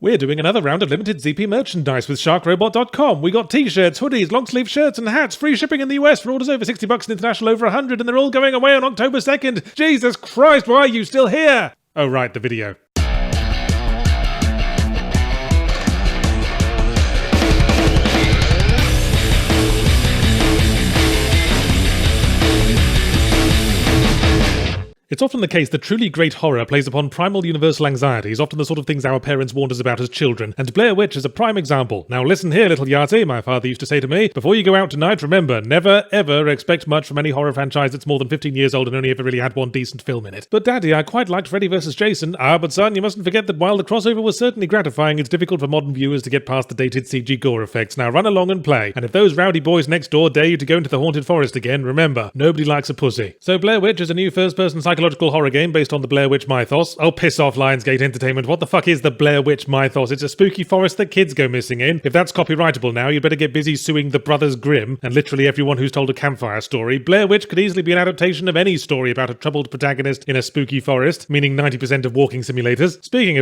We're doing another round of limited ZP merchandise with SharkRobot.com. We got t-shirts, hoodies, long-sleeve shirts and hats, free shipping in the US for orders over $60 and international over 100, and they're all going away on October 2nd. Jesus Christ, why are you still here? Oh right, the video. It's often the case that truly great horror plays upon primal universal anxieties, often the sort of things our parents warned us about as children, and Blair Witch is a prime example. Now listen here, little Yahtzee, my father used to say to me, before you go out tonight, remember, never ever expect much from any horror franchise that's more than 15 years old and only ever really had one decent film in it. But Daddy, I quite liked Freddy vs. Jason. But son, you mustn't forget that while the crossover was certainly gratifying, it's difficult for modern viewers to get past the dated CG gore effects. Now run along and play, and if those rowdy boys next door dare you to go into the haunted forest again, remember, nobody likes a pussy. So Blair Witch is a new first-person psychological horror game based on the Blair Witch mythos. Oh, piss off, Lionsgate Entertainment. What the fuck is the Blair Witch mythos? It's a spooky forest that kids go missing in. If that's copyrightable now, you'd better get busy suing the Brothers Grimm and literally everyone who's told a campfire story. Blair Witch could easily be an adaptation of any story about a troubled protagonist in a spooky forest, meaning 90% of walking simulators. Speaking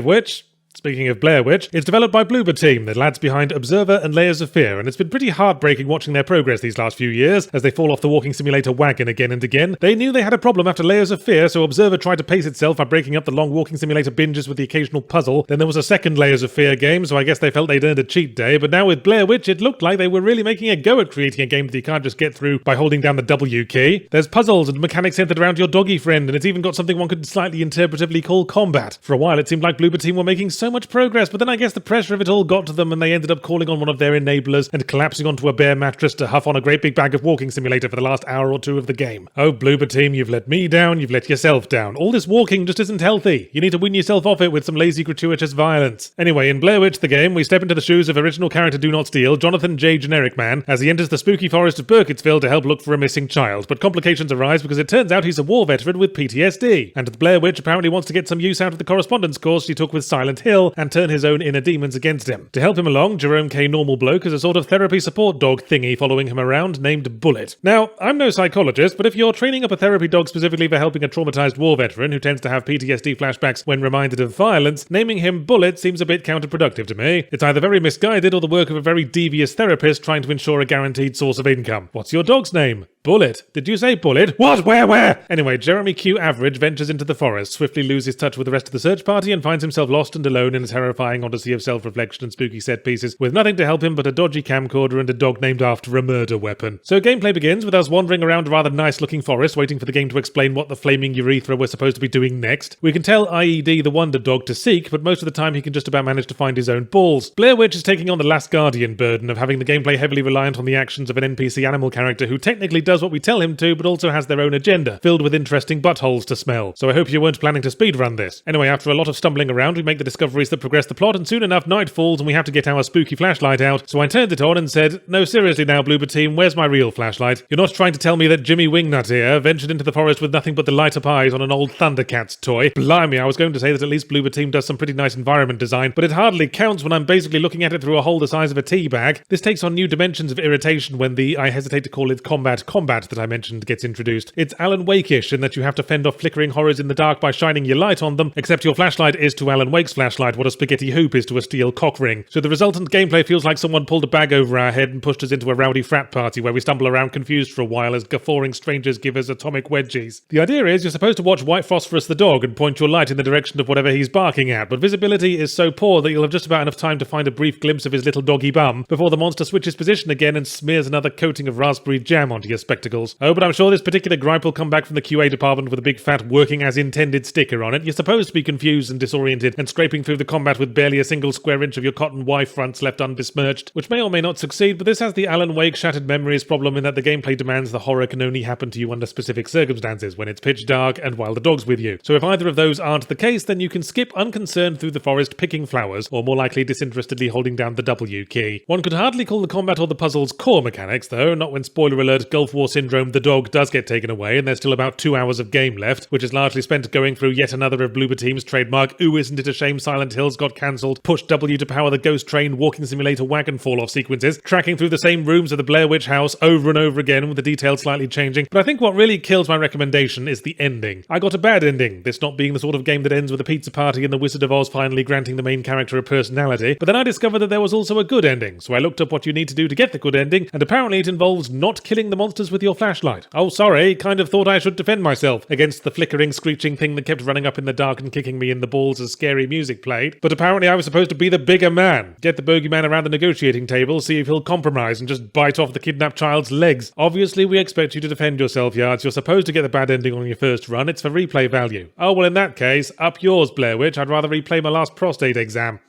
of Blair Witch, it's developed by Bloober Team, the lads behind Observer and Layers of Fear, and it's been pretty heartbreaking watching their progress these last few years as they fall off the walking simulator wagon again and again. They knew they had a problem after Layers of Fear, so Observer tried to pace itself by breaking up the long walking simulator binges with the occasional puzzle. Then there was a second Layers of Fear game, so I guess they felt they'd earned a cheat day, but now with Blair Witch it looked like they were really making a go at creating a game that you can't just get through by holding down the W key. There's puzzles and mechanics centered around your doggy friend, and it's even got something one could slightly interpretively call combat. For a while it seemed like Bloober Team were making so much progress, but then I guess the pressure of it all got to them and they ended up calling on one of their enablers and collapsing onto a bare mattress to huff on a great big bag of walking simulator for the last hour or two of the game. Oh, Bloober Team, you've let me down, you've let yourself down. All this walking just isn't healthy. You need to wean yourself off it with some lazy, gratuitous violence. Anyway, in Blair Witch the game, we step into the shoes of original character Do Not Steal, Jonathan J. Generic Man, as he enters the spooky forest of Burkittsville to help look for a missing child. But complications arise because it turns out he's a war veteran with PTSD, and the Blair Witch apparently wants to get some use out of the correspondence course she took with Silent Hill and turn his own inner demons against him. To help him along, Jerome K. Normal Bloke is a sort of therapy support dog thingy following him around named Bullet. Now, I'm no psychologist, but if you're training up a therapy dog specifically for helping a traumatized war veteran who tends to have PTSD flashbacks when reminded of violence, naming him Bullet seems a bit counterproductive to me. It's either very misguided or the work of a very devious therapist trying to ensure a guaranteed source of income. What's your dog's name? Bullet. Did you say Bullet? What? Where? Anyway, Jeremy Q. Average ventures into the forest, swiftly loses touch with the rest of the search party, and finds himself lost and alone in a terrifying odyssey of self-reflection and spooky set pieces, with nothing to help him but a dodgy camcorder and a dog named after a murder weapon. So gameplay begins with us wandering around a rather nice-looking forest, waiting for the game to explain what the flaming urethra we're supposed to be doing next. We can tell IED the Wonder Dog to seek, but most of the time he can just about manage to find his own balls. Blair Witch is taking on the Last Guardian burden of having the gameplay heavily reliant on the actions of an NPC animal character who technically does what we tell him to, but also has their own agenda, filled with interesting buttholes to smell. So I hope you weren't planning to speedrun this. Anyway, after a lot of stumbling around, we make the discoveries that progress the plot, and soon enough night falls and we have to get our spooky flashlight out. So I turned it on and said, no, seriously now, Bloober Team, where's my real flashlight? You're not trying to tell me that Jimmy Wingnut here ventured into the forest with nothing but the light-up eyes on an old Thundercats toy? Blimey, I was going to say that at least Bloober Team does some pretty nice environment design, but it hardly counts when I'm basically looking at it through a hole the size of a tea bag. This takes on new dimensions of irritation when the, I hesitate to call it combat that I mentioned gets introduced. It's Alan Wake-ish in that you have to fend off flickering horrors in the dark by shining your light on them, except your flashlight is to Alan Wake's flashlight what a spaghetti hoop is to a steel cock ring. So the resultant gameplay feels like someone pulled a bag over our head and pushed us into a rowdy frat party where we stumble around confused for a while as guffawing strangers give us atomic wedgies. The idea is you're supposed to watch White Phosphorus the dog and point your light in the direction of whatever he's barking at, but visibility is so poor that you'll have just about enough time to find a brief glimpse of his little doggy bum before the monster switches position again and smears another coating of raspberry jam onto your spectacles. Oh, but I'm sure this particular gripe will come back from the QA department with a big fat working as intended sticker on it. You're supposed to be confused and disoriented and scraping through the combat with barely a single square inch of your cotton wife fronts left unbesmirched, which may or may not succeed, but this has the Alan Wake shattered memories problem in that the gameplay demands the horror can only happen to you under specific circumstances, when it's pitch dark and while the dog's with you. So if either of those aren't the case, then you can skip unconcerned through the forest picking flowers, or more likely disinterestedly holding down the W key. One could hardly call the combat or the puzzle's core mechanics, though, not when, spoiler alert, Gulf War Syndrome the dog does get taken away and there's still about 2 hours of game left, which is largely spent going through yet another of Bloober Team's trademark "ooh, isn't it a shame Silent Silent Hills got cancelled, push W to power the Ghost Train Walking Simulator wagon fall-off sequences, tracking through the same rooms of the Blair Witch house over and over again with the details slightly changing. But I think what really kills my recommendation is the ending. I got a bad ending, this not being the sort of game that ends with a pizza party and the Wizard of Oz finally granting the main character a personality, but then I discovered that there was also a good ending, so I looked up what you need to do to get the good ending, and apparently it involves not killing the monsters with your flashlight. Oh sorry, kind of thought I should defend myself against the flickering, screeching thing that kept running up in the dark and kicking me in the balls as scary music played, but apparently I was supposed to be the bigger man. Get the bogeyman around the negotiating table, see if he'll compromise and just bite off the kidnapped child's legs. Obviously we expect you to defend yourself, Yards. You're supposed to get the bad ending on your first run, it's for replay value. Oh well, in that case, up yours, Blair Witch. I'd rather replay my last prostate exam.